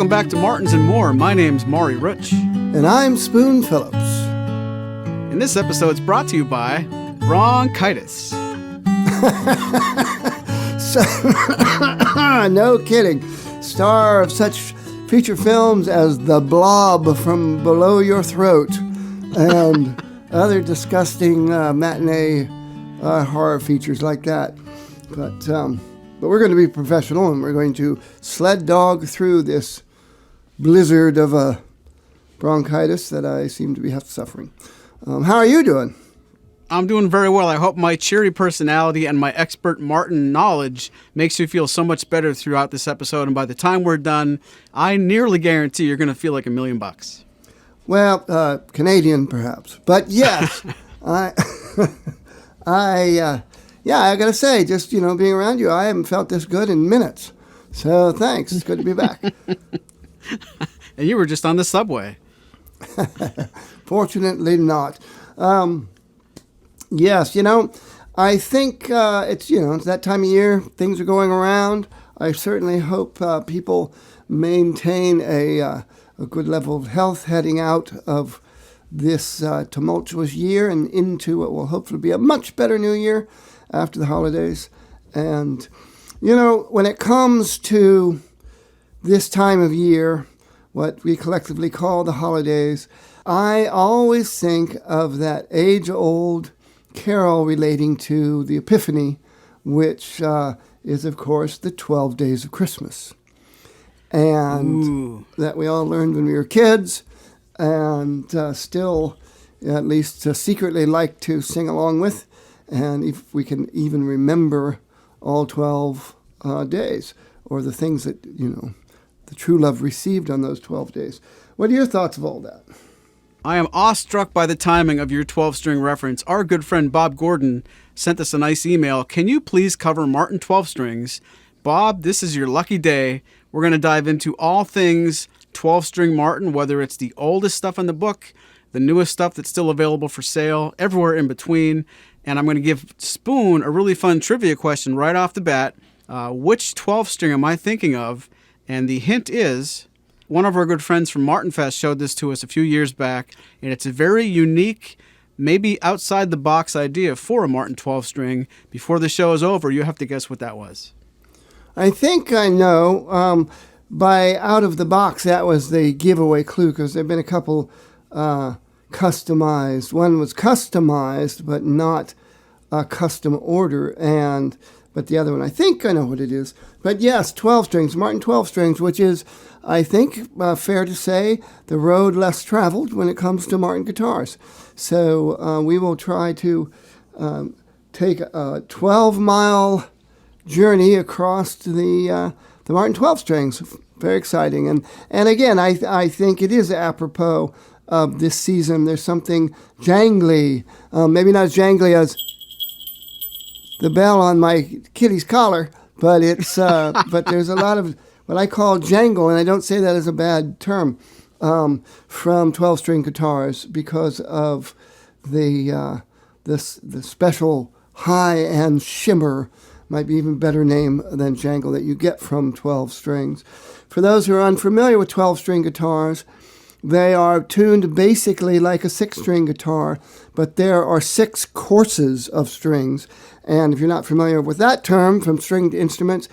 Welcome back to Martins and More. My name's Maury Rutch. And I'm Spoon Phillips. And this episode's brought to you by bronchitis. No kidding. Star of such feature films as The Blob from Below Your Throat and other disgusting matinee horror features like that. But we're going to be professional, and we're going to sled dog through this blizzard of bronchitis that I seem to be suffering. How are you doing? I'm doing very well. I hope my cheery personality and my expert Martin knowledge makes you feel so much better throughout this episode. And by the time we're done, I nearly guarantee you're going to feel like $1 million. Well, Canadian perhaps, but yes, I got to say, just being around you, I haven't felt this good in minutes. So thanks. It's good to be back. And you were just on the subway. Fortunately not. Yes, I think it's that time of year. Things are going around. I certainly hope people maintain a good level of health heading out of this tumultuous year and into what will hopefully be a much better new year after the holidays. And, when it comes to this time of year, what we collectively call the holidays, I always think of that age-old carol relating to the Epiphany, which is, of course, the 12 Days of Christmas. And that we all learned when we were kids, and still at least secretly like to sing along with, and if we can even remember all 12 days, or the things that, the true love received on those 12 days. What are your thoughts of all that? I am awestruck by the timing of your 12-string reference. Our good friend Bob Gordon sent us a nice email. Can you please cover Martin 12 strings? Bob, this is your lucky day. We're going to dive into all things 12-string Martin, whether it's the oldest stuff in the book, the newest stuff that's still available for sale, everywhere in between. And I'm going to give Spoon a really fun trivia question right off the bat. Which 12-string am I thinking of? And the hint is, one of our good friends from Martin Fest showed this to us a few years back, and it's a very unique, maybe outside-the-box idea for a Martin 12-string. Before the show is over, you have to guess what that was. I think I know. By out of the box, that was the giveaway clue, because there have been a couple customized. One was customized, but not a custom order, but the other one, I think I know what it is. But yes, 12 strings, Martin 12 strings, which is, I think, fair to say, the road less traveled when it comes to Martin guitars. So we will try to take a 12-mile journey across the Martin 12 strings. Very exciting. And again, I think it is apropos of this season. There's something jangly, maybe not as jangly as the bell on my kitty's collar, but it's but there's a lot of what I call jangle, and I don't say that as a bad term, from 12-string guitars because of the special high and shimmer, might be even better name than jangle, that you get from 12 strings. For those who are unfamiliar with 12-string guitars, they are tuned basically like a 6-string guitar, but there are 6 courses of strings. And if you're not familiar with that term from stringed instruments,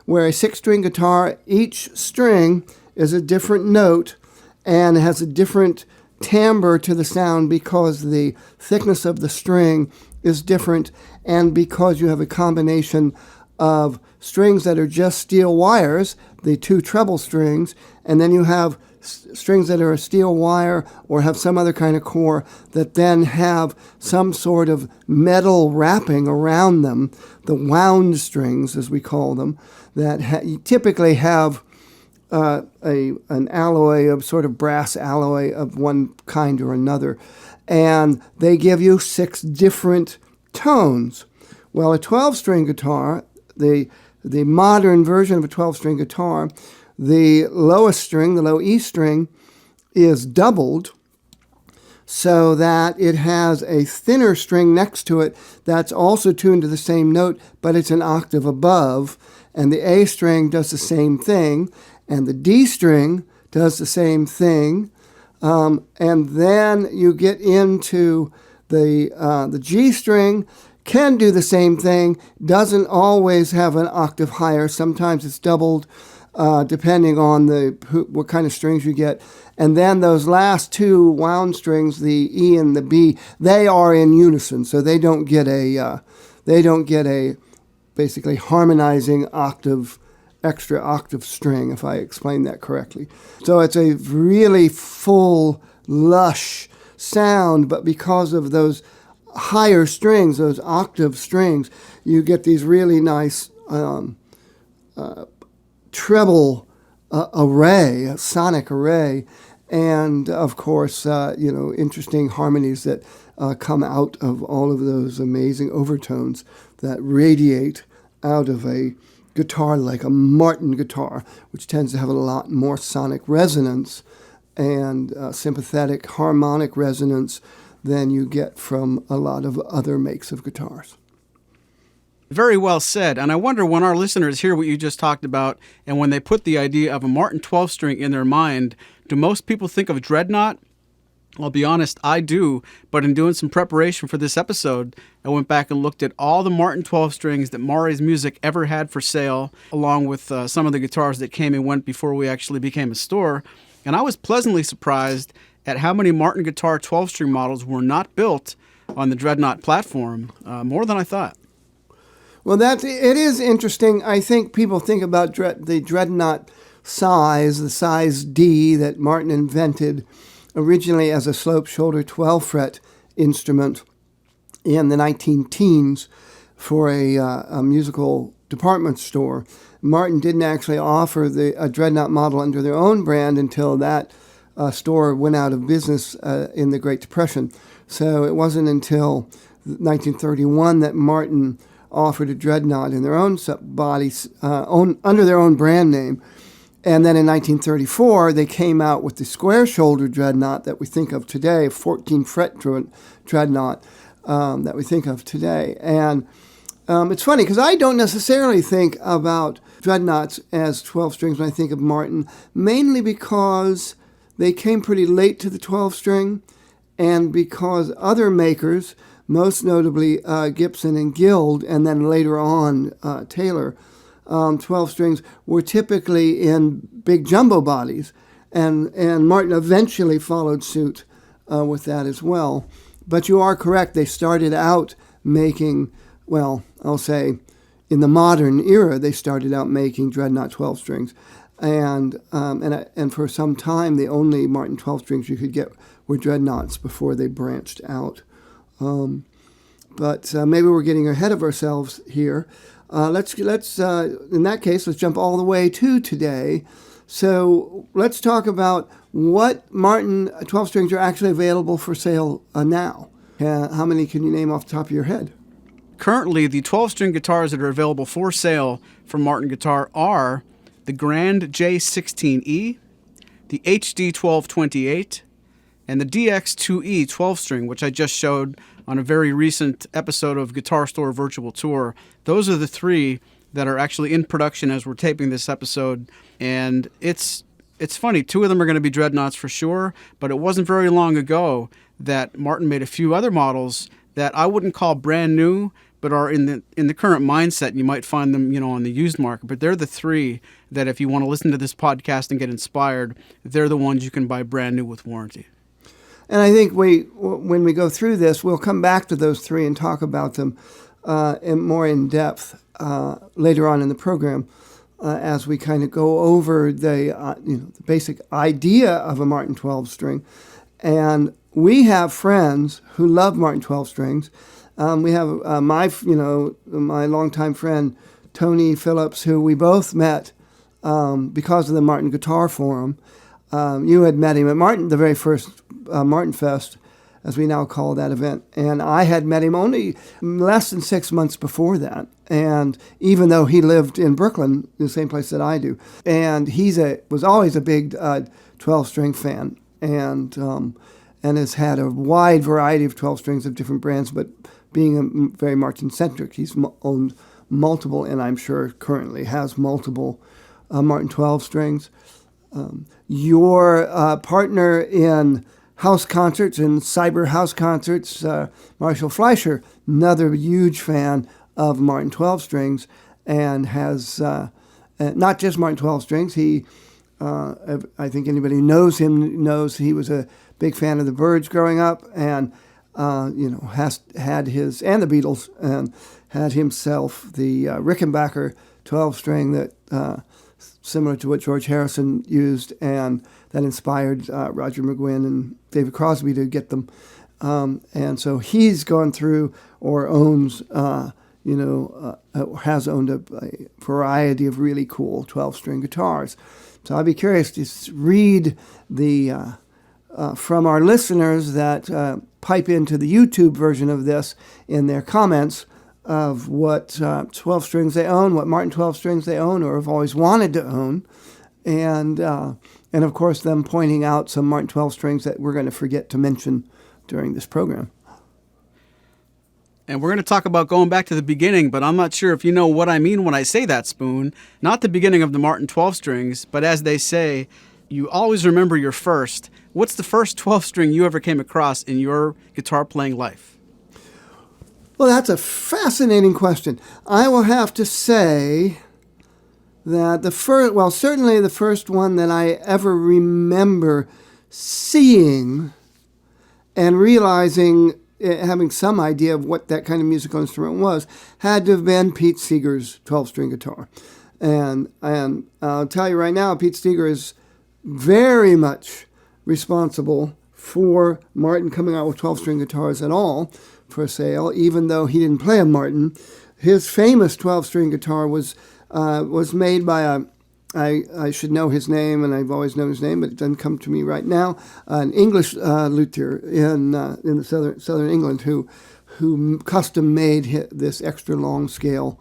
where a 6-string guitar, each string is a different note and has a different timbre to the sound because the thickness of the string is different, and because you have a combination of strings that are just steel wires, the 2 treble strings, and then you have strings that are a steel wire or have some other kind of core that then have some sort of metal wrapping around them, the wound strings, as we call them, that typically have an alloy of sort of brass alloy of one kind or another. And they give you 6 different tones. Well, a 12-string guitar, the modern version of a 12-string guitar, the lowest string, the low E string, is doubled so that it has a thinner string next to it that's also tuned to the same note, but it's an octave above. And the A string does the same thing. And the D string does the same thing. And then you get into the G string, can do the same thing, doesn't always have an octave higher. Sometimes it's doubled depending on what kind of strings you get. And then those last two wound strings, the E and the B, they are in unison, so they don't get a basically harmonizing extra octave string, if I explain that correctly. So it's a really full, lush sound, but because of those higher strings, those octave strings, you get these really nice treble array, a sonic array, and of course, interesting harmonies that come out of all of those amazing overtones that radiate out of a guitar like a Martin guitar, which tends to have a lot more sonic resonance and sympathetic harmonic resonance than you get from a lot of other makes of guitars. Very well said. And I wonder when our listeners hear what you just talked about and when they put the idea of a Martin 12-string in their mind, do most people think of Dreadnought? I'll be honest, I do. But in doing some preparation for this episode, I went back and looked at all the Martin 12-strings that Maury's Music ever had for sale, along with some of the guitars that came and went before we actually became a store. And I was pleasantly surprised at how many Martin guitar 12-string models were not built on the Dreadnought platform, more than I thought. Well, it is interesting. I think people think about the Dreadnought size, the size D that Martin invented originally as a slope shoulder 12-fret instrument in the 19-teens for a musical department store. Martin didn't actually offer a Dreadnought model under their own brand until that store went out of business in the Great Depression. So it wasn't until 1931 that Martin offered a Dreadnought in their own bodies, under their own brand name. And then in 1934, they came out with the square shoulder Dreadnought that we think of today, 14-fret Dreadnought that we think of today. And it's funny because I don't necessarily think about Dreadnoughts as 12 strings when I think of Martin, mainly because they came pretty late to the 12-string and because other makers, most notably Gibson and Guild, and then later on Taylor, 12 strings were typically in big jumbo bodies, and Martin eventually followed suit with that as well. But you are correct, they started out making, well, I'll say in the modern era, they started out making Dreadnought 12 strings. And for some time, the only Martin 12 strings you could get were Dreadnoughts before they branched out. But maybe we're getting ahead of ourselves here. Let's in that case, let's jump all the way to today. So let's talk about what Martin 12 strings are actually available for sale now. How many can you name off the top of your head? Currently, the 12-string guitars that are available for sale from Martin Guitar are the Grand J16E, the HD 1228, and the DX2E 12-string, which I just showed on a very recent episode of Guitar Store Virtual Tour. Those are the three that are actually in production as we're taping this episode. And it's funny, two of them are going to be Dreadnoughts for sure, but it wasn't very long ago that Martin made a few other models that I wouldn't call brand new, but are in the current mindset. You might find them, on the used market. But they're the three that if you want to listen to this podcast and get inspired, they're the ones you can buy brand new with warranty. And I think when we go through this, we'll come back to those three and talk about them more in depth later on in the program as we kind of go over the basic idea of a Martin 12 string. And we have friends who love Martin 12 strings. We have my longtime friend Tony Phillips, who we both met because of the Martin Guitar Forum. You had met him at Martin, the very first Martin Fest, as we now call that event. And I had met him only less than 6 months before that. And even though he lived in Brooklyn, the same place that I do, and was always a big 12-string fan, and has had a wide variety of 12 strings of different brands, but being very Martin-centric, he's owned multiple, and I'm sure currently has multiple Martin 12 strings. Your partner in house concerts and cyber house concerts, Marshall Fleischer, another huge fan of Martin 12 strings, and has not just Martin 12 strings. He, I think anybody who knows him knows he was a big fan of the Byrds growing up, and has had his, and the Beatles, and had himself the Rickenbacker 12 string that similar to what George Harrison used, and that inspired Roger McGuinn and David Crosby to get them. And so he's gone through or owns, has owned a variety of really cool 12-string guitars. So I'd be curious to read the from our listeners that pipe into the YouTube version of this in their comments of what 12 strings they own, what Martin 12 strings they own or have always wanted to own, and of course them pointing out some Martin 12 strings that we're going to forget to mention during this program. And we're going to talk about going back to the beginning, but I'm not sure if you know what I mean when I say that, Spoon. Not the beginning of the Martin 12 strings, but as they say, you always remember your first. What's the first 12 string you ever came across in your guitar playing life? Well, that's a fascinating question. I will have to say that certainly the first one that I ever remember seeing and realizing, having some idea of what that kind of musical instrument was, had to have been Pete Seeger's 12-string guitar. And I'll tell you right now, Pete Seeger is very much responsible for Martin coming out with 12-string guitars at all for sale, even though he didn't play a Martin. His famous 12-string guitar was made by I should know his name, and I've always known his name, but it doesn't come to me right now, an English luthier in the southern England who custom made this extra long scale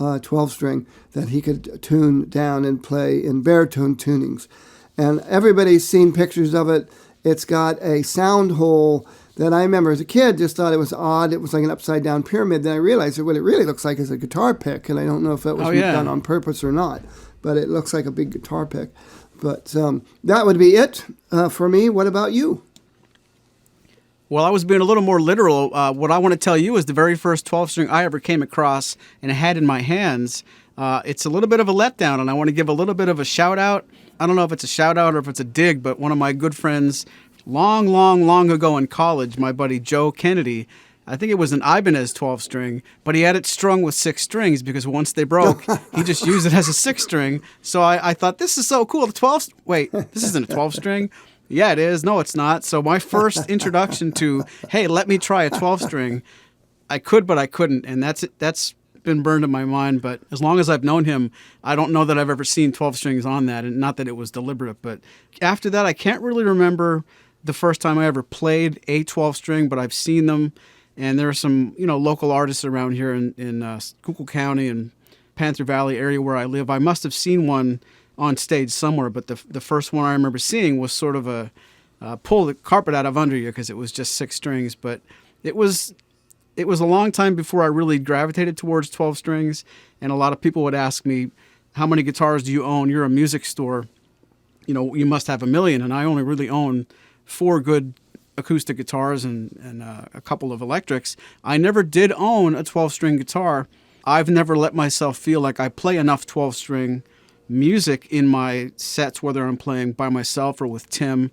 12-string that he could tune down and play in baritone tunings. And everybody's seen pictures of it. It's got a sound hole that I remember as a kid just thought it was odd. It was like an upside-down pyramid. Then I realized that what it really looks like is a guitar pick, and I don't know if that was done on purpose or not, but it looks like a big guitar pick. But that would be it for me. What about you? Well, I was being a little more literal. What I want to tell you is the very first 12-string I ever came across and had in my hands. It's a little bit of a letdown, and I want to give a little bit of a shout-out. I don't know if it's a shout-out or if it's a dig, but one of my good friends long ago in college, my buddy Joe Kennedy, I think it was an Ibanez 12-string, but he had it strung with 6 strings because once they broke, he just used it as a 6-string. So I thought, this is so cool. Wait, this isn't a 12-string? Yeah, it is. No, it's not. So my first introduction to, hey, let me try a 12-string, I could, but I couldn't. And that's been burned in my mind. But as long as I've known him, I don't know that I've ever seen 12 strings on that. And not that it was deliberate. But after that, I can't really remember the first time I ever played a 12-string, but I've seen them. And there are some, local artists around here in Schuylkill County and Panther Valley area where I live. I must have seen one on stage somewhere, but the first one I remember seeing was sort of a pull the carpet out of under you because it was just 6 strings. But it was a long time before I really gravitated towards 12 strings. And a lot of people would ask me, how many guitars do you own? You're a music store. You must have a million. And I only really own 4 good acoustic guitars and a couple of electrics. I never did own a 12-string guitar. I've never let myself feel like I play enough 12-string music in my sets, whether I'm playing by myself or with Tim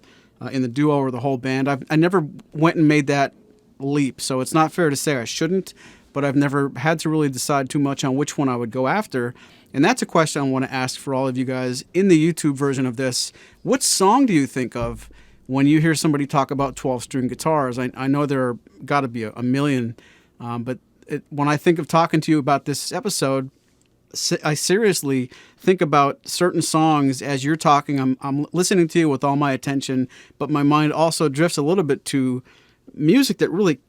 in the duo or the whole band. I never went and made that leap, so it's not fair to say I shouldn't, but I've never had to really decide too much on which one I would go after. And that's a question I want to ask for all of you guys in the YouTube version of this. What song do you think of when you hear somebody talk about 12-string guitars? I know there are got to be a million, but when I think of talking to you about this episode, I seriously think about certain songs as you're talking. I'm listening to you with all my attention, but my mind also drifts a little bit to music that really,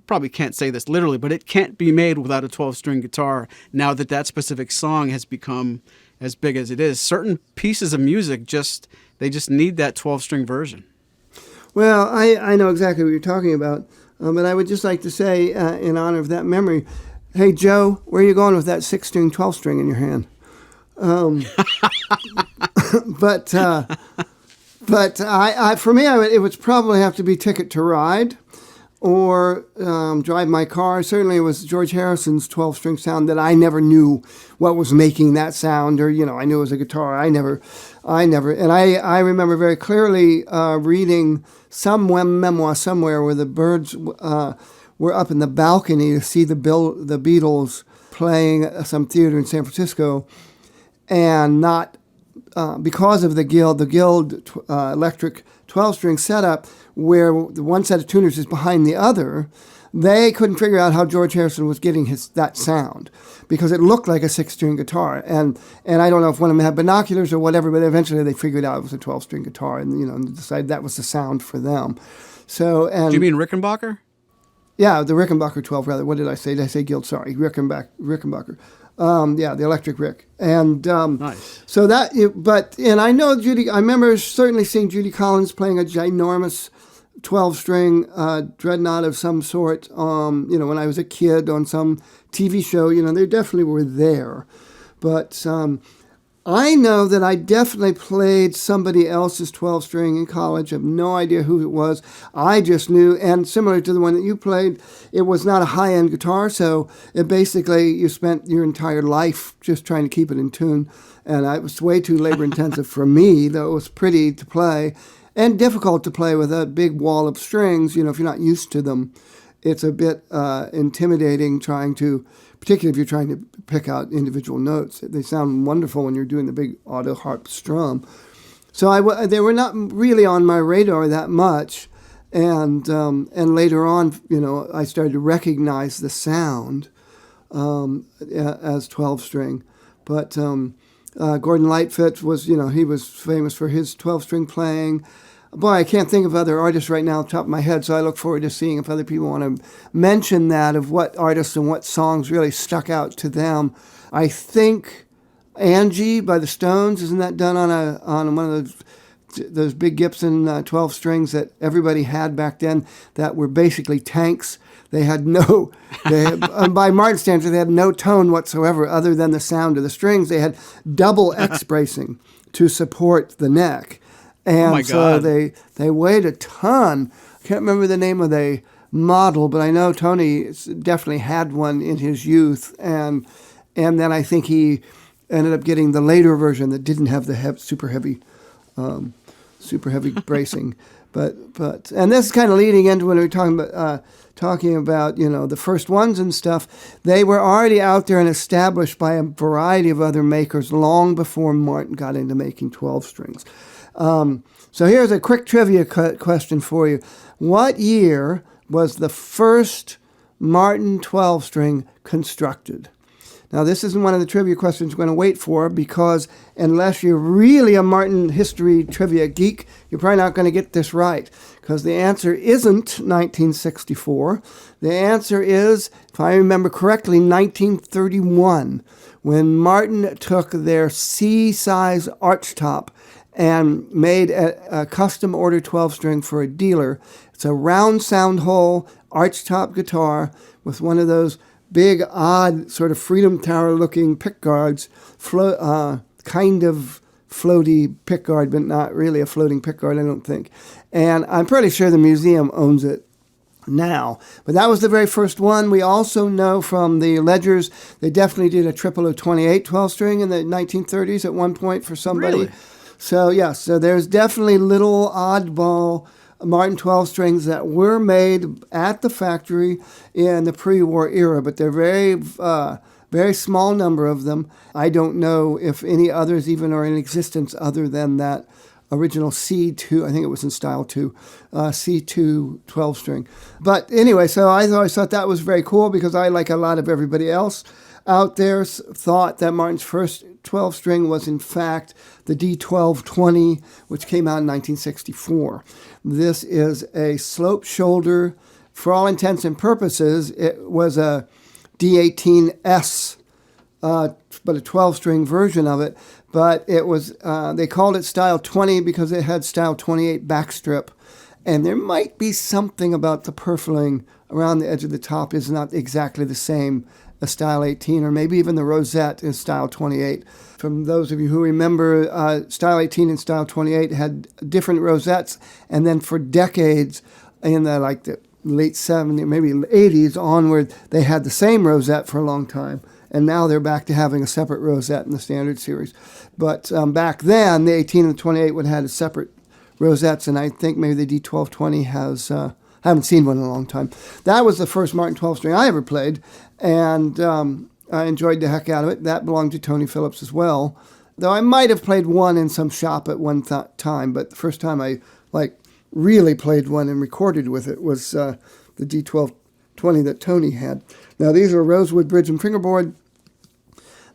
probably can't say this literally, but it can't be made without a 12-string guitar now that specific song has become as big as it is. Certain pieces of music they just need that 12-string version. Well, I know exactly what you're talking about, but I would just like to say, in honor of that memory, hey, Joe, where are you going with that 6-string, 12-string in your hand? But for me, it would probably have to be Ticket to Ride or Drive My Car. Certainly, it was George Harrison's 12-string sound that I never knew what was making that sound, or I knew it was a guitar. I never, and I remember very clearly reading some memoir somewhere where the Byrds were up in the balcony to see the Beatles playing some theater in San Francisco, and not because of the Guild electric 12-string setup, where the one set of tuners is behind the other, they couldn't figure out how George Harrison was getting that sound, because it looked like a 6-string guitar. And I don't know if one of them had binoculars or whatever, but eventually they figured out it was a 12-string guitar, and decided that was the sound for them. So, and do you mean Rickenbacker? Yeah, the Rickenbacker 12, rather. What did I say? Did I say Guild? Sorry, Rickenbacker. Yeah, the electric Rick. And nice. So and I know I remember certainly seeing Judy Collins playing a ginormous 12-string dreadnought of some sort, when I was a kid on some TV show. They definitely were there. But I know that I definitely played somebody else's 12-string in college. I have no idea who it was. I just knew, and similar to the one that you played, it was not a high-end guitar, so it basically, you spent your entire life just trying to keep it in tune, and it was way too labor-intensive for me, though it was pretty to play, and difficult to play with a big wall of strings. If you're not used to them, it's a bit intimidating particularly if you're trying to pick out individual notes. They sound wonderful when you're doing the big auto harp strum. So they were not really on my radar that much. And later on, I started to recognize the sound as 12-string. But Gordon Lightfoot was, he was famous for his 12-string playing. Boy, I can't think of other artists right now off the top of my head, so I look forward to seeing if other people want to mention that, of what artists and what songs really stuck out to them. I think Angie by the Stones, isn't that done on one of those big Gibson 12 strings that everybody had back then that were basically tanks? They had by Martin standards, they had no tone whatsoever other than the sound of the strings. They had double X bracing to support the neck. And so they weighed a ton. I can't remember the name of the model, but I know Tony definitely had one in his youth. And then I think he ended up getting the later version that didn't have the super heavy bracing. But and this is kind of leading into when we were talking about the first ones and stuff. They were already out there and established by a variety of other makers long before Martin got into making 12 strings. So here's a quick trivia question for you. What year was the first Martin 12-string constructed? Now, this isn't one of the trivia questions we're going to wait for, because unless you're really a Martin history trivia geek, you're probably not going to get this right, because the answer isn't 1964. The answer is, if I remember correctly, 1931, when Martin took their C-size archtop and made a custom order 12-string for a dealer. It's a round sound hole archtop guitar with one of those big, odd, sort of Freedom Tower-looking pickguards, kind of floaty pickguard, but not really a floating pickguard, I don't think. And I'm pretty sure the museum owns it now. But that was the very first one. We also know from the ledgers, they definitely did a 0028 12-string in the 1930s at one point for somebody. Really? So there's definitely little oddball Martin 12 strings that were made at the factory in the pre-war era, but they're very small number of them. I don't know if any others even are in existence other than that original C2, I think it was in style 2, C2 12 string. But anyway, so I always thought that was very cool, because I, like a lot of everybody else out there, thought that Martin's first 12 string was in fact the D1220, which came out in 1964. This is a slope shoulder. For all intents and purposes, it was a D18S, but a 12-string version of it. But it was they called it Style 20 because it had Style 28 backstrip. And there might be something about the purfling around the edge of the top is not exactly the same a style 18, or maybe even the rosette is style 28. From those of you who remember, style 18 and style 28 had different rosettes, and then for decades in the late 70s, maybe 80s onward, they had the same rosette for a long time. And now they're back to having a separate rosette in the standard series. But back then, the 18 and the 28 would have had separate rosettes, and I think maybe the D1220 has, I haven't seen one in a long time. That was the first Martin 12 string I ever played, and I enjoyed the heck out of it. That belonged to Tony Phillips as well, though I might have played one in some shop at one time, but the first time I really played one and recorded with it was the D1220 that Tony had. Now these are rosewood bridge and fingerboard.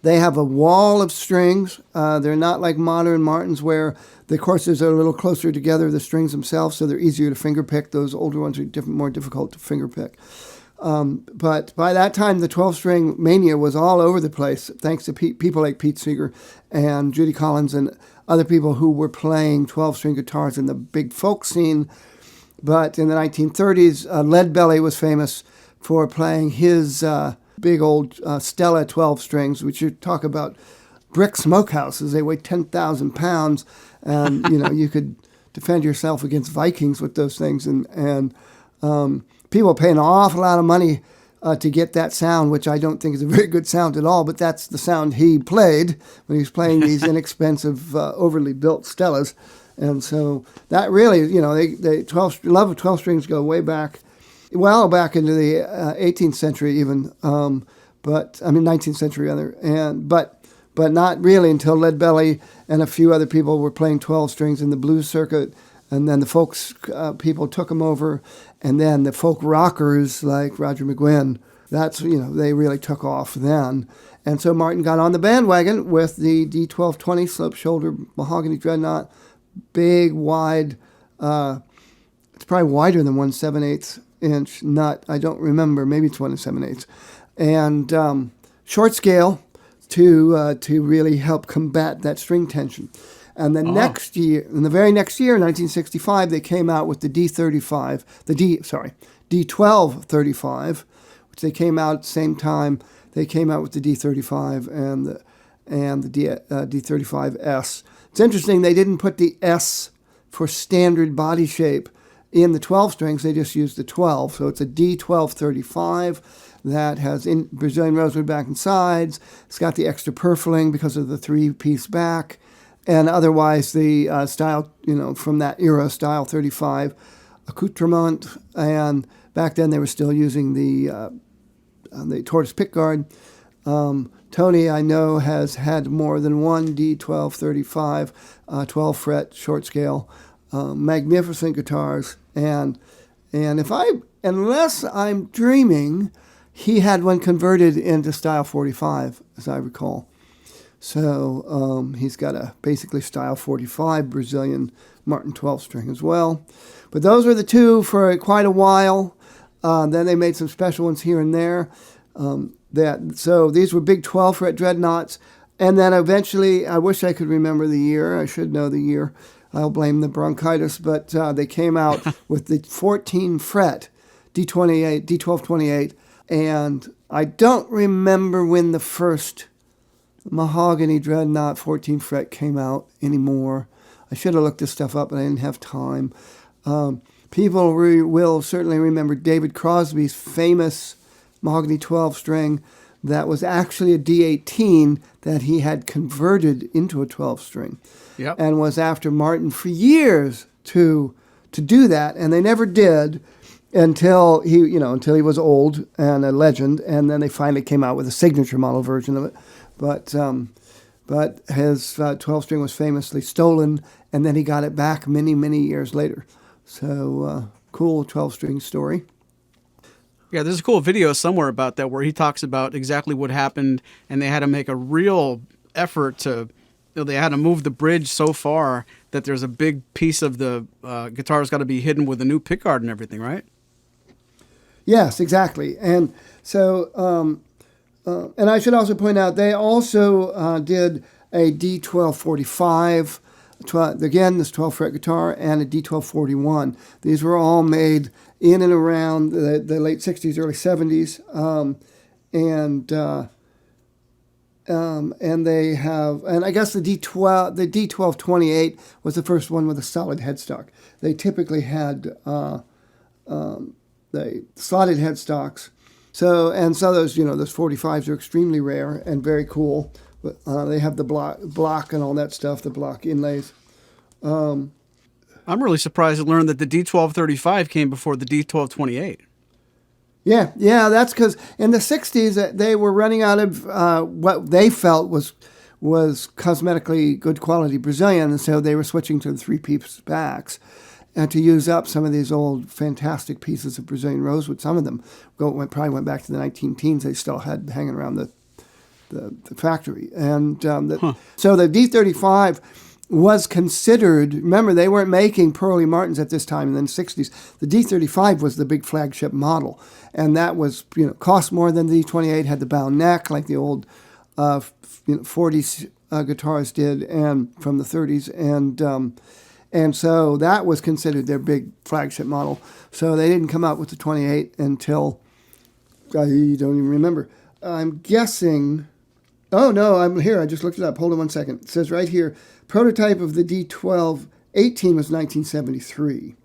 They have a wall of strings. They're not like modern Martins where the courses are a little closer together, the strings themselves, so they're easier to finger pick. Those older ones are more difficult to finger pick. But by that time, the 12-string mania was all over the place, thanks to people like Pete Seeger and Judy Collins and other people who were playing 12-string guitars in the big folk scene. But in the 1930s, Leadbelly was famous for playing his big old Stella 12 strings, which you talk about brick smokehouses. They weigh 10,000 pounds, and you could defend yourself against Vikings with those things. And people pay an awful lot of money to get that sound, which I don't think is a very good sound at all, but that's the sound he played when he was playing these inexpensive, overly built Stellas. And so that really, love of 12 strings go way back. Well, back into the 18th century even, 19th century rather, but not really until Leadbelly and a few other people were playing 12 strings in the blues circuit, and then the folks people took them over, and then the folk rockers like Roger McGuinn, they really took off then. And so Martin got on the bandwagon with the D1220 sloped shoulder mahogany dreadnought, big, wide, it's probably wider than 1 7/8 inch nut. I don't remember. Maybe it's 1 7/8, and short scale to really help combat that string tension. And the very next year, 1965, they came out with the D1235, which they came out at the same time. They came out with the D35 and the D35S. It's interesting they didn't put the S for standard body shape in the 12 strings. They just used the 12. So it's a D1235 that has Brazilian rosewood back and sides. It's got the extra purfling because of the 3-piece back. And otherwise the style, from that era, style 35 accoutrement. And back then they were still using the tortoise pickguard. Tony, I know, has had more than one D1235, 12-fret short scale. Magnificent guitars, and unless I'm dreaming, he had one converted into style 45, as I recall. So he's got a basically style 45 Brazilian Martin 12 string as well. But those were the two for quite a while. Then they made some special ones here and there. So these were big 12-fret dreadnoughts, and then eventually, I wish I could remember the year. I should know the year. I'll blame the bronchitis, but they came out with the 14-fret D1228, and I don't remember when the first mahogany dreadnought 14-fret came out anymore. I should have looked this stuff up, but I didn't have time. People will certainly remember David Crosby's famous mahogany 12-string that was actually a D18 that he had converted into a 12-string. Yep. And was after Martin for years to do that, and they never did until he was old and a legend, and then they finally came out with a signature model version of it. But his 12-string was famously stolen, and then he got it back many, many years later. So cool 12-string story. Yeah, there's a cool video somewhere about that where he talks about exactly what happened, and they had to make a real effort to. They had to move the bridge so far that there's a big piece of the guitar's got to be hidden with a new pickguard and everything, right? Yes, exactly. And so, and I should also point out, they also did a D1245, again, this 12-fret guitar, and a D1241. These were all made in and around the late 60s, early 70s. and they have, and I guess the D1228 was the first one with a solid headstock. They typically had the slotted headstocks. So those, those 45s are extremely rare and very cool. They have the block and all that stuff, the block inlays. I'm really surprised to learn that the D1235 came before the D1228. Yeah, that's because in the 60s they were running out of what they felt was cosmetically good quality Brazilian, and so they were switching to the three-piece backs and to use up some of these old fantastic pieces of Brazilian rosewood. Some of them probably went back to the 19-teens. They still had hanging around the factory, and so the D35 was considered. Remember, they weren't making Pearly Martins at this time in the 60s. The D35 was the big flagship model, and that was cost more than the D28. Had the bound neck like the old 40s guitars did, and from the 30s, and so that was considered their big flagship model. So they didn't come out with the 28 until I don't even remember. I'm guessing. Oh, no, I'm here. I just looked it up. Hold on one second. It says right here, prototype of the D1218 was 1973.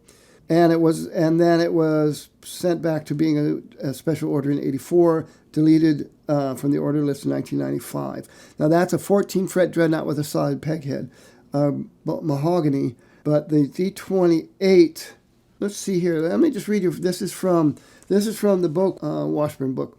And then it was sent back to being a special order in 84, deleted from the order list in 1995. Now, that's a 14-fret dreadnought with a solid peg head, mahogany. But the D28, let's see here. Let me just read you. This is from the book, Washburn book.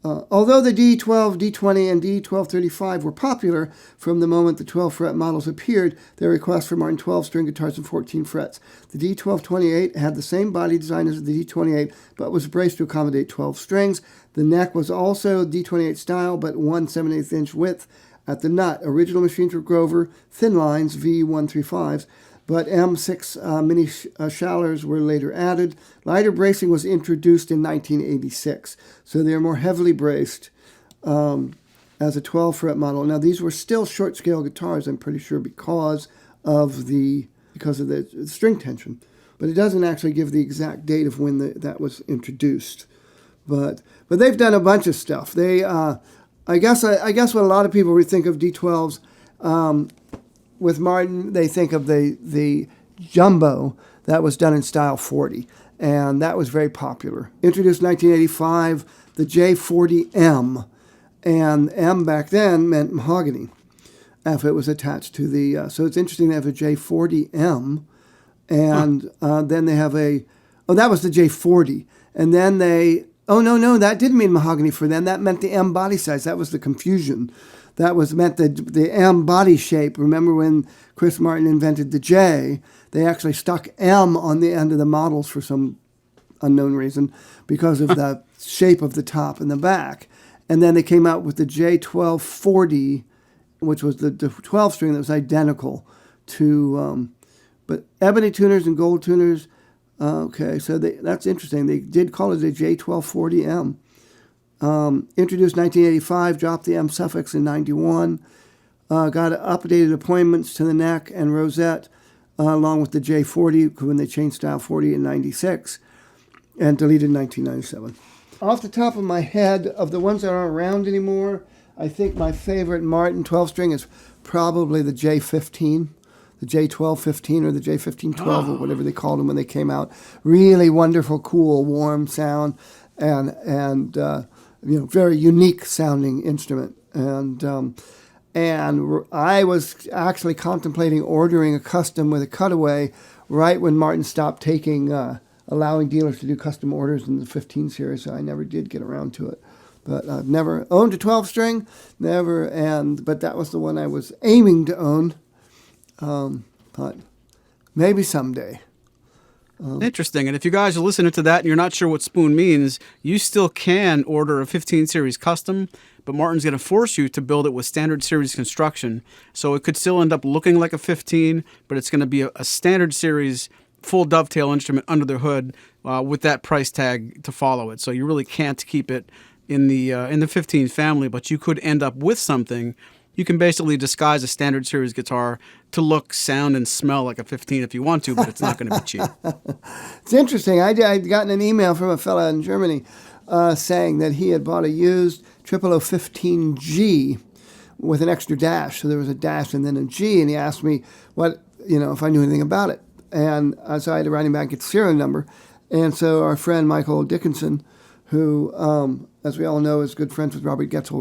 Although the D12, D20, and D1235 were popular from the moment the 12-fret models appeared, their requests for Martin 12-string guitars in 14 frets. The D1228 had the same body design as the D28, but was braced to accommodate 12 strings. The neck was also D28 style, but 1 7/8-inch width at the nut. Original machines were Grover, thin lines, V135s, but M6 mini shallers were later added. Lighter bracing was introduced in 1986, so they are more heavily braced as a 12-fret model. Now, these were still short-scale guitars, I'm pretty sure, because of the string tension, but it doesn't actually give the exact date of when that was introduced. But they've done a bunch of stuff. They, I guess what a lot of people would think of D12s. With Martin, they think of the Jumbo that was done in style 40, and that was very popular. Introduced in 1985, the J40M, and M back then meant mahogany if it was attached to the... so it's interesting they have a J40M, and then they have that was the J40, and then they... Oh, no, that didn't mean mahogany for them. That meant the M body size. That was the confusion. That meant the M body shape. Remember when Chris Martin invented the J, they actually stuck M on the end of the models for some unknown reason because of the shape of the top and the back. And then they came out with the J1240, which was the 12-string that was identical to, but ebony tuners and gold tuners, okay, so that's interesting. They did call it a J1240M. Introduced 1985, dropped the M suffix in 91, got updated appointments to the neck and rosette, along with the J40 when they changed style 40 in 96, and deleted in 1997. Off the top of my head, of the ones that aren't around anymore, I think my favorite Martin 12-string is probably the J15. The J1215 or the J1512 or whatever they called them when they came out. Really wonderful, cool, warm sound, and very unique sounding instrument. And I was actually contemplating ordering a custom with a cutaway right when Martin stopped allowing dealers to do custom orders in the 15 series. So I never did get around to it. But I've never owned a 12-string, but that was the one I was aiming to own. But maybe someday. Interesting. And if you guys are listening to that and you're not sure what spoon means, you still can order a 15 series custom, but Martin's going to force you to build it with standard series construction. So it could still end up looking like a 15, but it's going to be a standard series full dovetail instrument under the hood with that price tag to follow it. So you really can't keep it in the 15 family, but you could end up with something. You can basically disguise a standard series guitar to look, sound, and smell like a 15 if you want to, but it's not going to be cheap. It's interesting. I'd gotten an email from a fella in Germany saying that he had bought a used 0015G with an extra dash. So there was a dash and then a G, and he asked me if I knew anything about it. And so I had to write him back, get the serial number. And so our friend Michael Dickinson, who, as we all know, is good friends with Robert Goetzl,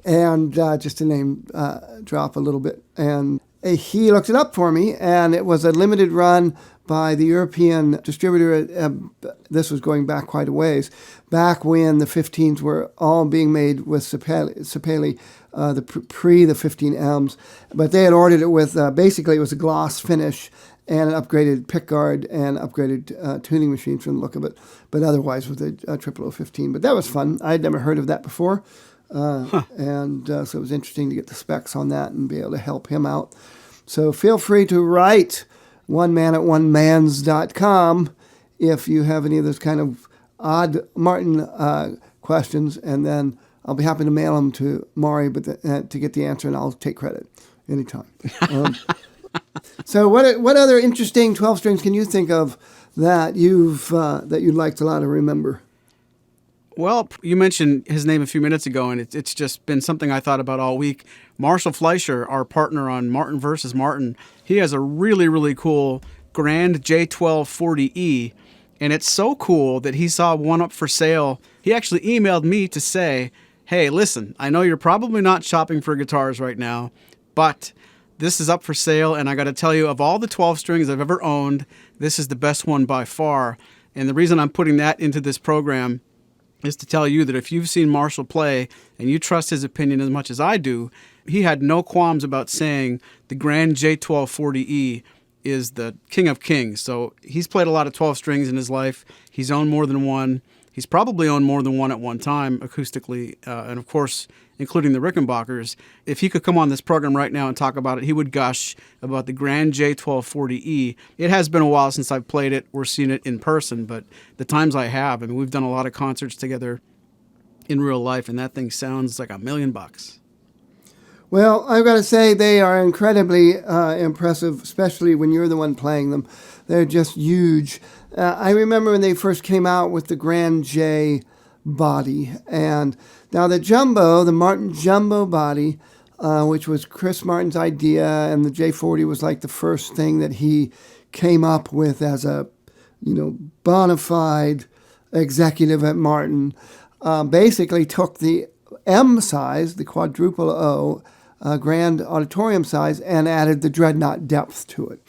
and just to name drop a little bit. And he looked it up for me, and it was a limited run by the European distributor. This was going back quite a ways, back when the 15s were all being made with Sapele, the pre-15Ms. But they had ordered it with, basically it was a gloss finish and an upgraded pickguard and upgraded tuning machines from the look of it, but otherwise with a 0015. But that was fun. I had never heard of that before. And so it was interesting to get the specs on that and be able to help him out. So feel free to write onemanonemans.com if you have any of those kind of odd Martin questions, and then I'll be happy to mail them to Maury to get the answer, and I'll take credit anytime. So what other interesting 12 strings can you think of that you'd like to lot to remember? Well, you mentioned his name a few minutes ago, and it's just been something I thought about all week. Marshall Fleischer, our partner on Martin versus Martin, he has a really, really cool Grand J1240E, and it's so cool that he saw one up for sale. He actually emailed me to say, hey, listen, I know you're probably not shopping for guitars right now, but this is up for sale, and I got to tell you, of all the 12 strings I've ever owned, this is the best one by far. And the reason I'm putting that into this program is to tell you that if you've seen Marshall play and you trust his opinion as much as I do, he had no qualms about saying the Grand J1240E is the king of kings. So he's played a lot of 12 strings in his life. He's owned more than one. He's probably owned more than one at one time acoustically, and of course, including the Rickenbackers. If he could come on this program right now and talk about it, he would gush about the Grand J1240E. It has been a while since I've played it or seen it in person, but the times I have, I mean, we've done a lot of concerts together in real life, and that thing sounds like $1 million. Well, I've got to say they are incredibly impressive, especially when you're the one playing them. They're just huge. I remember when they first came out with the Grand J body. And now the Martin Jumbo body, which was Chris Martin's idea, and the J40 was like the first thing that he came up with as a, bona fide executive at Martin, basically took the M size, the quadruple O, grand auditorium size, and added the dreadnought depth to it.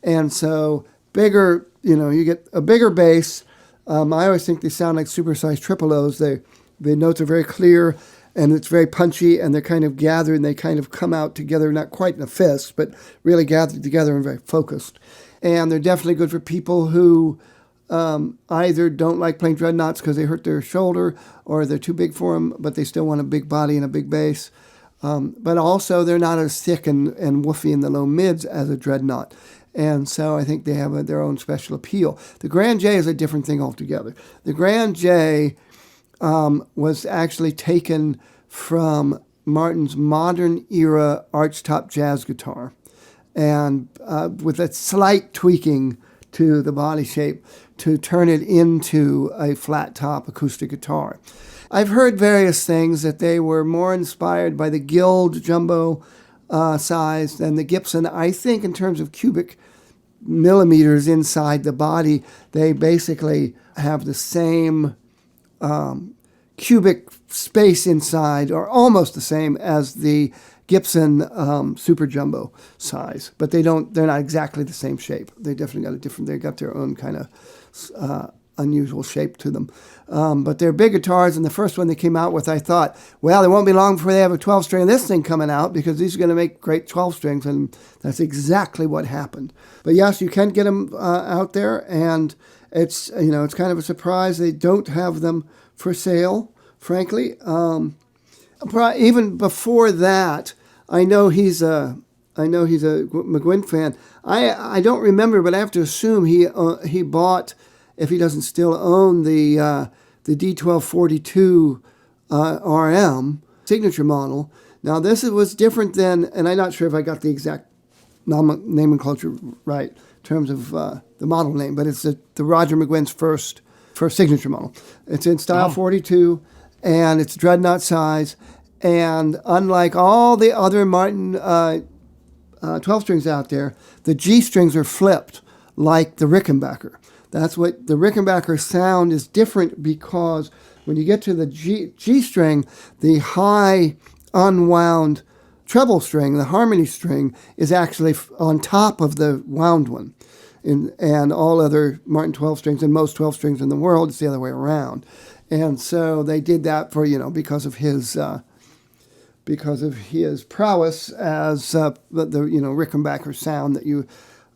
And so bigger, you get a bigger bass. I always think they sound like supersized triple O's. The notes are very clear, and it's very punchy, and they're kind of gathered, and they kind of come out together, not quite in a fist, but really gathered together and very focused. And they're definitely good for people who either don't like playing dreadnoughts because they hurt their shoulder, or they're too big for them, but they still want a big body and a big bass. But also, they're not as thick and woofy in the low mids as a dreadnought. And so I think they have their own special appeal. The Grand J is a different thing altogether. The Grand J was actually taken from Martin's modern era archtop jazz guitar, and with a slight tweaking to the body shape to turn it into a flat top acoustic guitar. I've heard various things that they were more inspired by the Guild Jumbo size than the Gibson. I think in terms of cubic millimeters inside the body, they basically have the same cubic space inside, or almost the same as the Gibson Super Jumbo size, but they're not exactly the same shape. They definitely they got their own kind of unusual shape to them. But they're big guitars, and the first one they came out with, I thought, well, it won't be long before they have a 12-string of this thing coming out, because these are going to make great 12 strings, and that's exactly what happened. But yes, you can get them out there, and it's kind of a surprise they don't have them for sale, frankly. Even before that, I know he's a McGuinn fan. I don't remember, but I have to assume he bought, if he doesn't still own, the D1242 RM signature model. Now this was different than, and I'm not sure if I got the exact nomenclature right in terms of the model name, but it's the Roger McGuinn's first signature model. It's in style 42, and it's dreadnought size. And unlike all the other Martin 12 strings out there, the G strings are flipped like the Rickenbacker. That's what the Rickenbacker sound is different, because when you get to the G string, the high unwound treble string, the harmony string, is actually on top of the wound one. And all other Martin 12 strings and most 12 strings in the world, it's the other way around. And so they did that for, because of his prowess as the Rickenbacker sound that you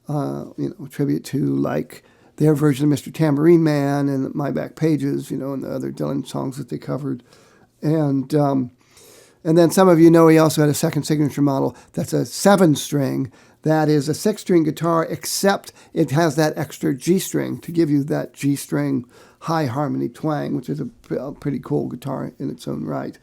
attribute to, like their version of Mr. Tambourine Man and My Back Pages, and the other Dylan songs that they covered. And then some of he also had a second signature model that's a 7-string. That is a 6-string guitar, except it has that extra G string to give you that G string high harmony twang, which is a pretty cool guitar in its own right.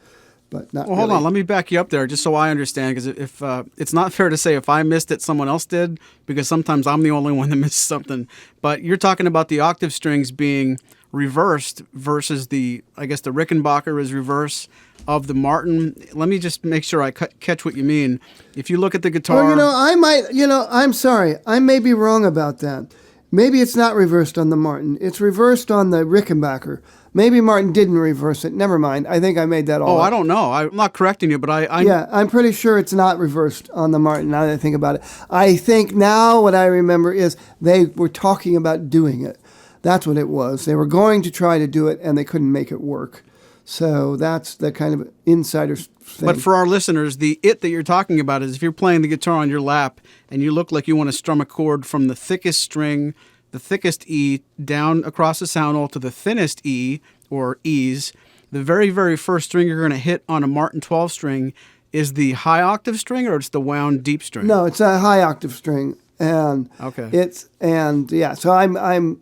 But not. Well, hold on. Let me back you up there just so I understand, because if it's not fair to say if I missed it, someone else did, because sometimes I'm the only one that missed something. But you're talking about the octave strings being reversed versus the Rickenbacker is reverse of the Martin. Let me just make sure I catch what you mean. If you look at the guitar... I'm sorry. I may be wrong about that. Maybe it's not reversed on the Martin. It's reversed on the Rickenbacker. Maybe Martin didn't reverse it. Never mind. I think I made that all up. I don't know. I'm not correcting you, but Yeah, I'm pretty sure it's not reversed on the Martin, now that I think about it. I think now what I remember is they were talking about doing it. That's what it was. They were going to try to do it, and they couldn't make it work. So that's the kind of insider thing. But for our listeners, the it that you're talking about is if you're playing the guitar on your lap and you look like you want to strum a chord from the thickest string, the thickest E, down across the sound hole to the thinnest E, or E's, the very, very first string you're going to hit on a Martin 12 string is the high octave string, or it's the wound deep string? No, it's a high octave string. And okay. So I'm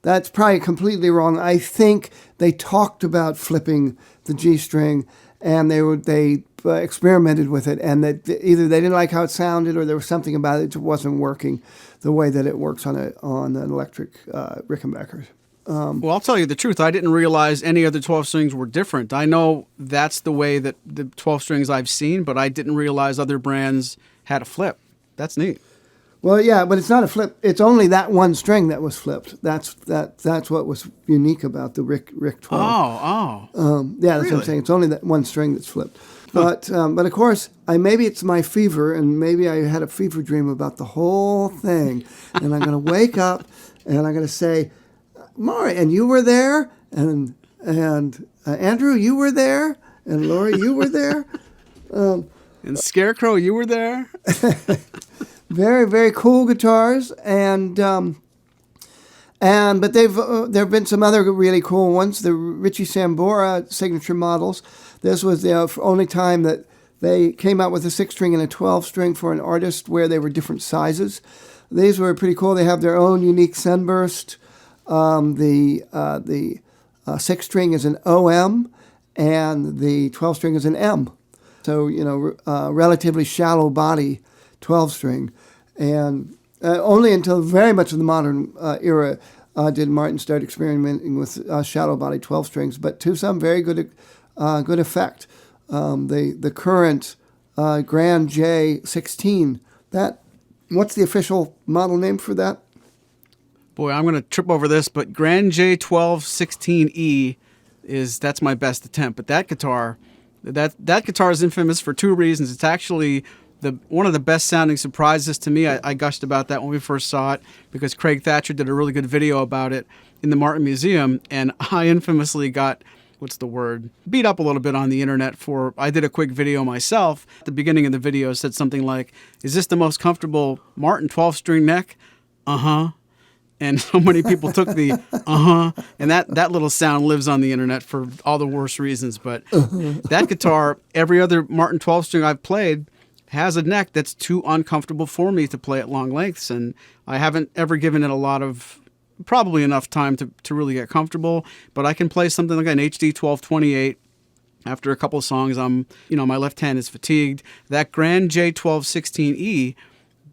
that's probably completely wrong. I think they talked about flipping the G string, and they experimented with it, and that either they didn't like how it sounded, or there was something about it that wasn't working the way that it works on an electric Rickenbacker. Well, I'll tell you the truth. I didn't realize any other 12 strings were different. I know that's the way that the 12 strings I've seen, but I didn't realize other brands had a flip. That's neat. Well, yeah, but it's not a flip. It's only that one string that was flipped. That's what was unique about the Rick 12. Yeah, that's really? What I'm saying. It's only that one string that's flipped. But of course, maybe it's my fever, and maybe I had a fever dream about the whole thing. And I'm going to wake up, and I'm going to say, Maury, and you were there, and Andrew, you were there, and Lori, you were there, and Scarecrow, you were there. Very, very cool guitars, but there have been some other really cool ones. The Richie Sambora signature models. This was the only time that they came out with a 6-string and a 12-string for an artist where they were different sizes. These were pretty cool. They have their own unique sunburst. The 6-string is an OM, and the 12-string is an M. So relatively shallow body 12-string, and only until very much of the modern era did Martin start experimenting with shallow body 12 strings, but to some very good effect. The current Grand J16, what's the official model name for that? Boy, I'm going to trip over this, but Grand J1216E that's my best attempt. But that guitar is infamous for 2 reasons. It's actually one of the best sounding surprises to me. I gushed about that when we first saw it because Craig Thatcher did a really good video about it in the Martin Museum, and I infamously got, beat up a little bit on the internet I did a quick video myself. At the beginning of the video said something like, "Is this the most comfortable Martin 12-string neck?" Uh-huh. And so many people took the uh-huh, and that little sound lives on the internet for all the worst reasons. But that guitar, every other Martin 12-string I've played, has a neck that's too uncomfortable for me to play at long lengths, and I haven't ever given it probably enough time to really get comfortable. But I can play something like an HD 1228. After a couple of songs, my left hand is fatigued. That Grand J1216E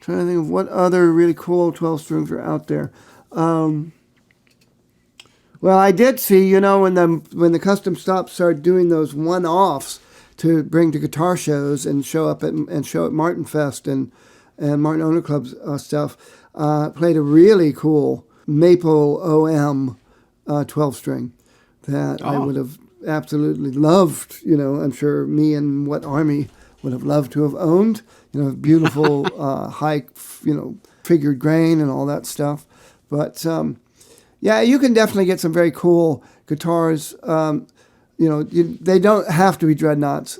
Trying to think of what other really cool 12 strings are out there. Well, I did see, when the custom stops started doing those one-offs to bring to guitar shows and show at Martin Fest and Martin Owner Club stuff, played a really cool Maple OM 12-string that I would have absolutely loved. I'm sure me and What Army would have loved to have owned. Beautiful high, figured grain and all that stuff. But yeah, you can definitely get some very cool guitars. They don't have to be dreadnoughts.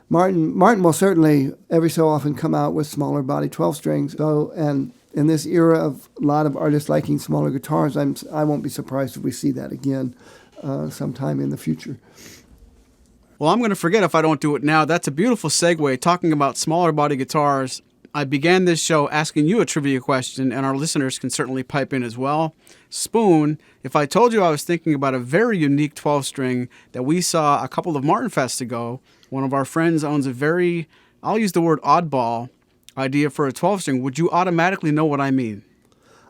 Martin will certainly every so often come out with smaller body 12 strings. So, and in this era of a lot of artists liking smaller guitars, I won't be surprised if we see that again sometime in the future. Well, I'm going to forget if I don't do it now. That's a beautiful segue. Talking about smaller body guitars, I began this show asking you a trivia question, and our listeners can certainly pipe in as well. Spoon, if I told you I was thinking about a very unique 12-string that we saw a couple of Martin Fests ago, one of our friends owns a very, I'll use the word oddball, idea for a 12-string, would you automatically know what I mean?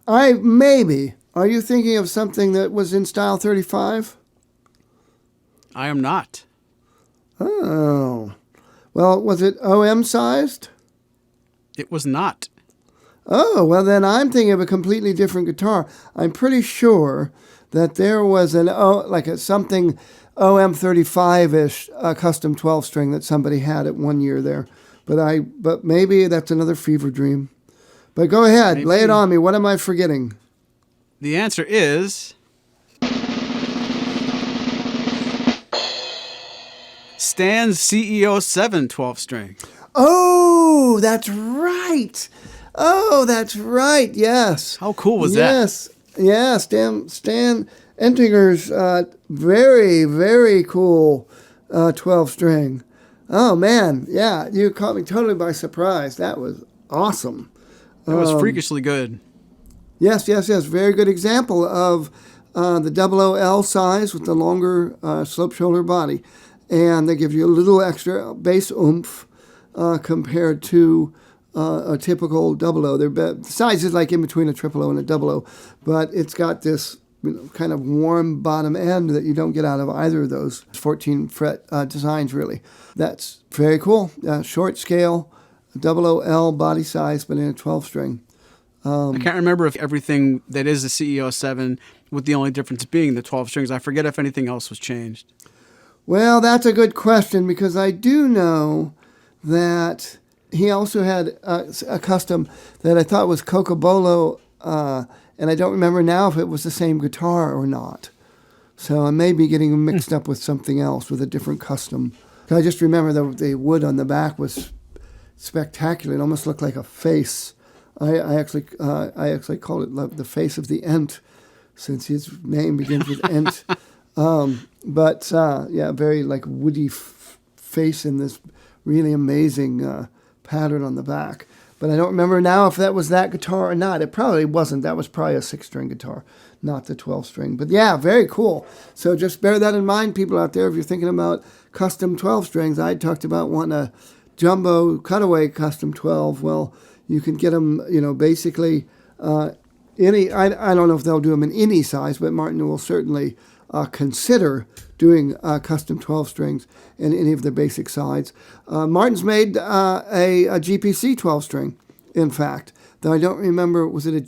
Maybe. Are you thinking of something that was in style 35? I am not. Oh. Well, was it OM sized? It was not. Oh, well then I'm thinking of a completely different guitar. I'm pretty sure that there was something OM35-ish custom 12-string that somebody had at one year there. But maybe that's another fever dream. But go ahead, lay it on me. What am I forgetting? The answer is Stan's CEO7 12-string. Oh, that's right. Yes. How cool was that? Yes. Stan Entinger's very, very cool 12-string. Oh, man. Yeah, you caught me totally by surprise. That was awesome. That was freakishly good. Yes. Very good example of the 00L size with the longer slope shoulder body. And they give you a little extra bass oomph compared to a typical 00. The size is like in between a 00 and a 00, but it's got this kind of warm bottom end that you don't get out of either of those 14-fret designs, really. That's very cool. Short scale, 00L body size, but in a 12-string. I can't remember if everything that is the CEO7, with the only difference being the 12 strings. I forget if anything else was changed. Well, that's a good question, because I do know that he also had a custom that I thought was Cocobolo, and I don't remember now if it was the same guitar or not. So I may be getting mixed up with something else, with a different custom. I just remember the wood on the back was spectacular. It almost looked like a face. I actually call it the face of the Ent, since his name begins with Ent. Very like woody face in this really amazing pattern on the back. But I don't remember now if that was that guitar or not. It probably wasn't. That was probably a 6-string guitar, not the 12-string. But yeah, very cool. So just bear that in mind, people out there, if you're thinking about custom 12 strings. I talked about wanting a jumbo cutaway custom 12. Well, you can get them, basically any. I don't know if they'll do them in any size, but Martin will certainly consider doing custom 12 strings in any of their basic sides. Martin's made a GPC 12 string, in fact, though I don't remember, was it a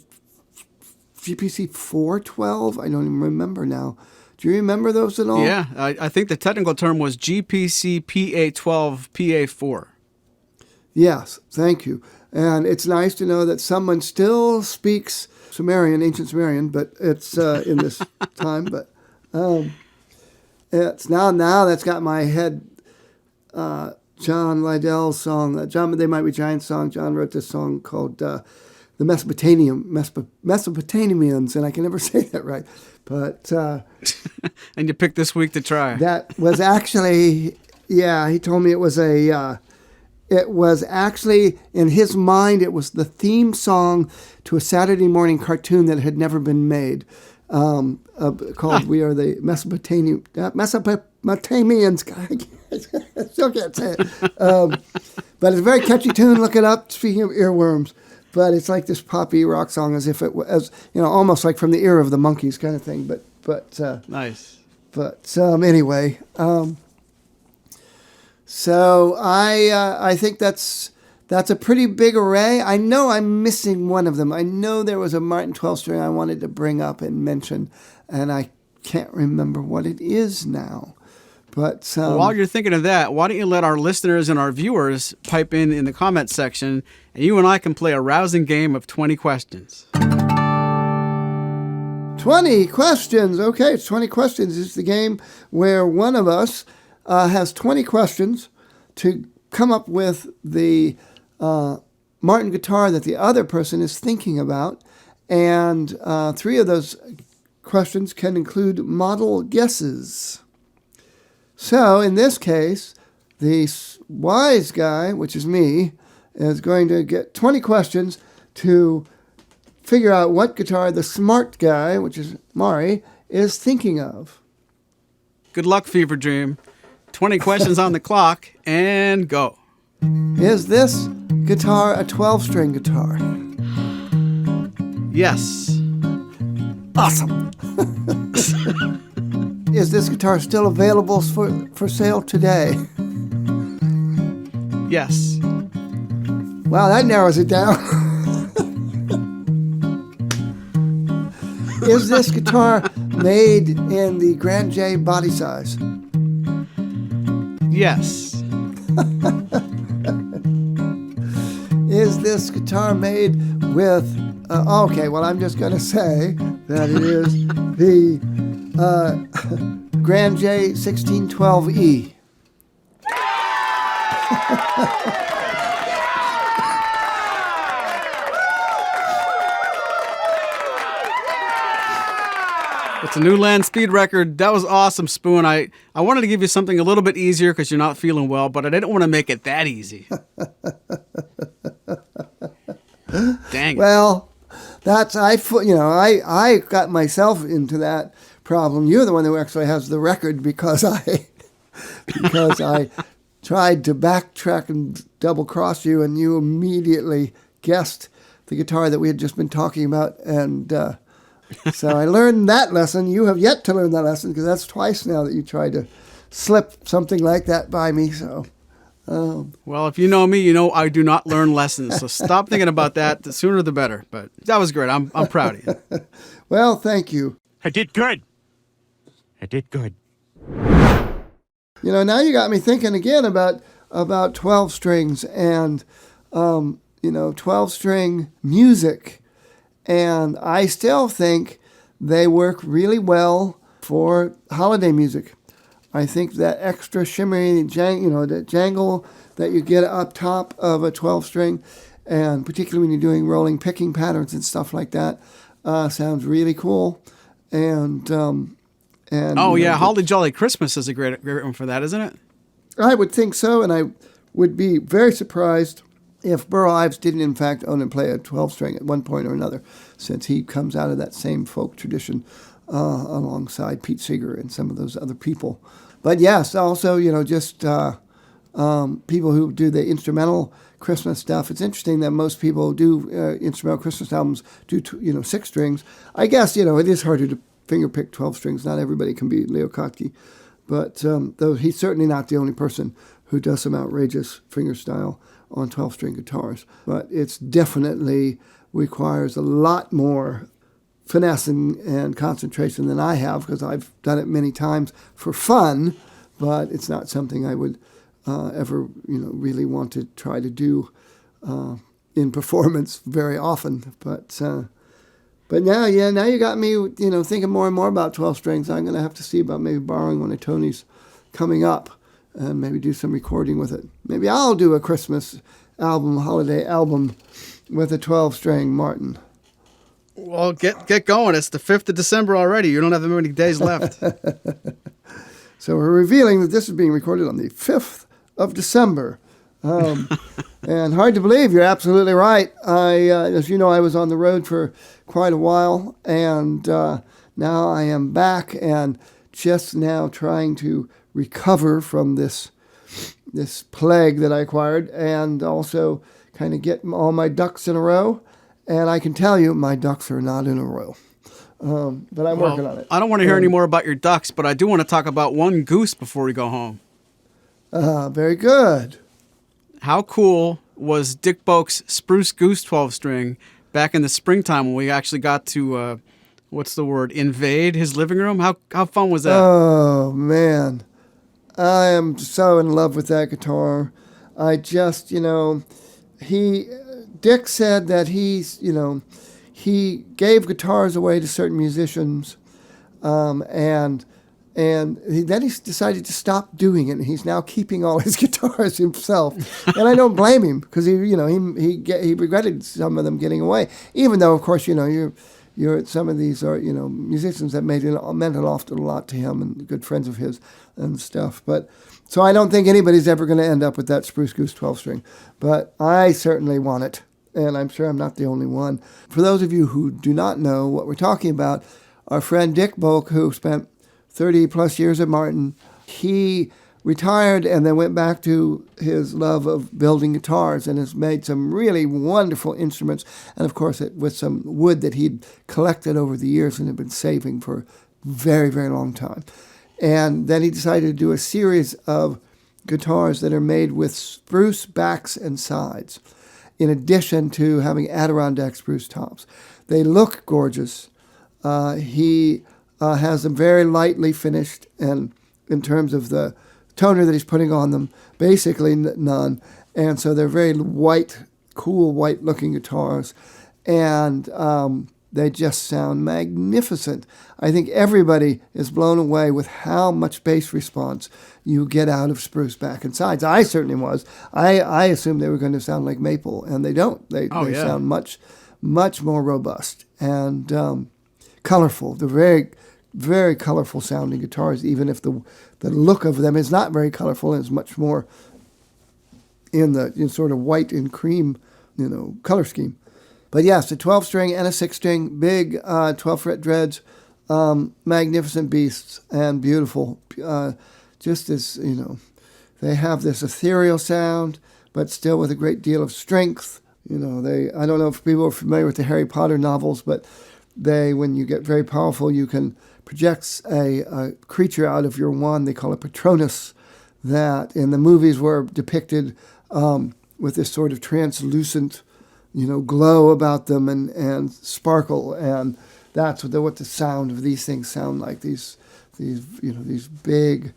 GPC 412? I don't even remember now. Do you remember those at all? Yeah, I think the technical term was GPC PA12 PA4. Yes, thank you. And it's nice to know that someone still speaks Sumerian, ancient Sumerian, but it's in this time. But it's now that's got my head. John Lydell's song, They Might Be Giants song. John wrote this song called The Mesopotamians, and I can never say that right. But and you picked this week to try. That was actually, he told me it was actually, in his mind, it was the theme song to a Saturday morning cartoon that had never been made, called We Are the Mesopotamians. I still can't say it. But it's a very catchy tune. Look it up. Speaking of earworms. but it's like this poppy rock song, as if it was, almost like from the era of the Monkees kind of thing. But Nice. But anyway, so I think that's a pretty big array. I know I'm missing one of them. I know there was a Martin 12 string I wanted to bring up and mention, and I can't remember what it is now. But while you're thinking of that, why don't you let our listeners and our viewers pipe in the comments section, and you and I can play a rousing game of 20 questions. 20 questions. Okay, it's 20 questions. It's the game where one of us has 20 questions to come up with the Martin guitar that the other person is thinking about. And 3 of those questions can include model guesses. So in this case, the wise guy, which is me, is going to get 20 questions to figure out what guitar the smart guy, which is Maury, is thinking of. Good luck, Fever Dream. 20 questions on the clock, and go. Is this guitar a 12-string guitar? Yes. Awesome. Is this guitar still available for sale today? Yes. Wow, that narrows it down. Is this guitar made in the Grand J body size? Yes. Is this guitar made with... okay, well, I'm just going to say that it is the Grand J 1612E. It's a new land speed record. That was awesome, Spoon. I wanted to give you something a little bit easier because you're not feeling well, but I didn't want to make it that easy. Dang it. Well, I got myself into that problem. You're the one who actually has the record because I tried to backtrack and double cross you, and you immediately guessed the guitar that we had just been talking about, and so I learned that lesson. You have yet to learn that lesson because that's twice now that you tried to slip something like that by me. So. Well, if you know me, you know I do not learn lessons. So stop thinking about that. The sooner the better. But that was great. I'm proud of you. Well, thank you. I did good. Now you got me thinking again about 12 strings and 12-string music. And I still think they work really well for holiday music. I think that extra shimmery, that jangle that you get up top of a 12-string, and particularly when you're doing rolling picking patterns and stuff like that, sounds really cool. And Holly Jolly Christmas is a great one for that, isn't it? I would think so, and I would be very surprised if Burl Ives didn't in fact own and play a 12-string at one point or another, since he comes out of that same folk tradition alongside Pete Seeger and some of those other people. But yes, also, just people who do the instrumental Christmas stuff. It's interesting that most people do instrumental Christmas albums do 6 strings. I guess, it is harder to fingerpick 12 strings. Not everybody can be Leo Kottke. But though he's certainly not the only person who does some outrageous fingerstyle on 12-string guitars. But it's definitely requires a lot more finesse and concentration than I have, because I've done it many times for fun, but it's not something I would ever really want to try to do in performance very often. But now you got me thinking more and more about 12 strings. I'm going to have to see about maybe borrowing one of Tony's coming up and maybe do some recording with it. Maybe I'll do a Christmas album, holiday album with a 12-string Martin. Well, get going. It's the 5th of December already. You don't have that many days left. So we're revealing that this is being recorded on the 5th of December. And hard to believe, you're absolutely right. As you know, I was on the road for quite a while, and now I am back and just now trying to recover from this plague that I acquired, and also kind of get all my ducks in a row. And I can tell you, my ducks are not in a row. But I'm working on it. I don't want to hear any more about your ducks, but I do want to talk about one goose before we go home. Very good. How cool was Dick Boak's Spruce Goose 12-string back in the springtime when we actually got to, invade his living room? How fun was that? Oh, man. I am so in love with that guitar. I just, Dick said that he gave guitars away to certain musicians, then he decided to stop doing it. He's now keeping all his guitars himself, and I don't blame him because he regretted some of them getting away. Even though, of course, you're some of these are musicians that meant an awful lot to him and good friends of his and stuff. But so I don't think anybody's ever going to end up with that Spruce Goose 12-string, but I certainly want it. And I'm sure I'm not the only one. For those of you who do not know what we're talking about, our friend Dick Boak, who spent 30 plus years at Martin, he retired and then went back to his love of building guitars and has made some really wonderful instruments. And of course, with some wood that he'd collected over the years and had been saving for a very, very long time. And then he decided to do a series of guitars that are made with spruce backs and sides, in addition to having Adirondack spruce tops. They look gorgeous. He has them very lightly finished, and in terms of the toner that he's putting on them, basically none. And so they're very white, cool, white-looking guitars, and they just sound magnificent. I think everybody is blown away with how much bass response you get out of spruce back and sides. I certainly was. I assumed they were going to sound like maple, and they don't. They sound much, much more robust and colorful. They're very, very colorful sounding guitars, even if the look of them is not very colorful and is much more in sort of white and cream, color scheme. But yes, a 12-string and a 6-string, big 12-fret dreads, magnificent beasts and beautiful. Just as, they have this ethereal sound, but still with a great deal of strength. I don't know if people are familiar with the Harry Potter novels, but when you get very powerful, you can project a creature out of your wand. They call it Patronus, that in the movies were depicted with this sort of translucent glow about them and sparkle, and that's what the sound of these things sound like. These big,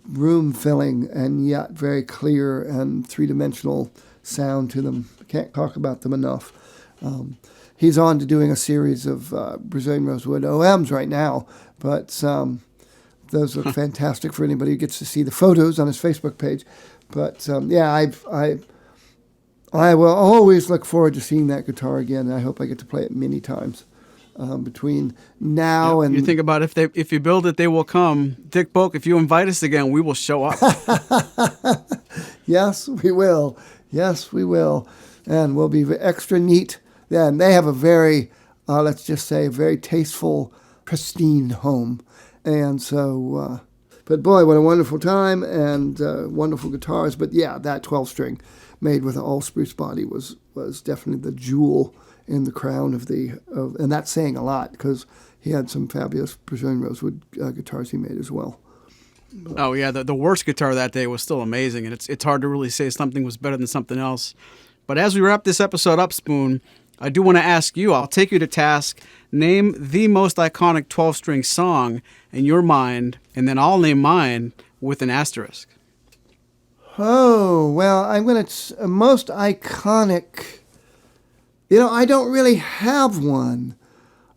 room-filling and yet very clear and three-dimensional sound to them. I can't talk about them enough. He's on to doing a series of Brazilian rosewood OMs right now, but those look fantastic for anybody who gets to see the photos on his Facebook page. But I will always look forward to seeing that guitar again, and I hope I get to play it many times between now and... You think about if you build it, they will come. Dick Boak, if you invite us again, we will show up. Yes, we will. Yes, we will. And we'll be extra neat. And they have a very, let's just say, a very tasteful, pristine home. And so, but boy, what a wonderful time and wonderful guitars. But yeah, that 12-string made with an all spruce body was definitely the jewel in the crown and that's saying a lot because he had some fabulous Brazilian rosewood guitars he made as well. Oh yeah, the worst guitar that day was still amazing, and it's hard to really say something was better than something else. But as we wrap this episode up, Spoon, I do want to ask you, I'll take you to task, name the most iconic 12-string song in your mind, and then I'll name mine with an asterisk. Oh, well, I'm going to... most iconic... I don't really have one.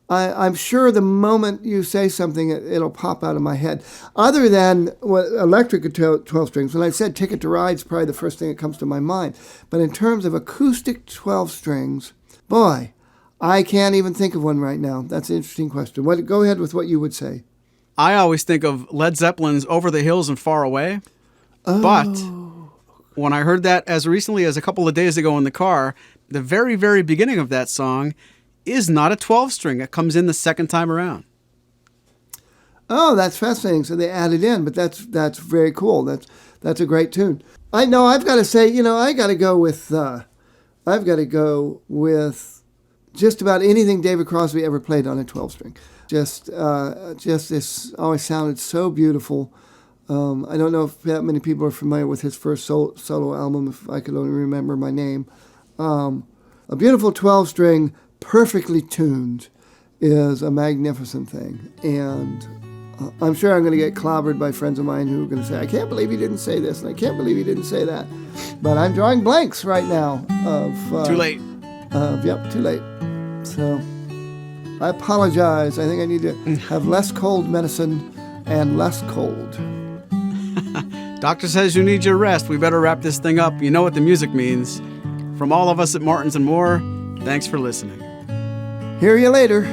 I'm sure the moment you say something, it'll pop out of my head. Other than electric 12 strings, when I said Ticket to Ride's probably the first thing that comes to my mind. But in terms of acoustic 12 strings, boy, I can't even think of one right now. That's an interesting question. Go ahead with what you would say. I always think of Led Zeppelin's Over the Hills and Far Away. Oh. But when I heard that as recently as a couple of days ago in the car, the very, very beginning of that song is not a 12-string. It comes in the second time around. Oh, that's fascinating. So they added in, but that's very cool. That's a great tune. I know I've got to say, I got to go with I've got to go with just about anything David Crosby ever played on a 12-string. Just this always sounded so beautiful. I don't know if that many people are familiar with his first solo album, if I could only remember my name. A beautiful 12-string, perfectly tuned, is a magnificent thing. And I'm sure I'm going to get clobbered by friends of mine who are going to say, I can't believe he didn't say this, and I can't believe he didn't say that. But I'm drawing blanks right now. Too late. Yep, too late. So I apologize. I think I need to have less cold medicine and less cold. Doctor says you need your rest. We better wrap this thing up. You know what the music means. From all of us at Martins and More, thanks for listening. Hear you later.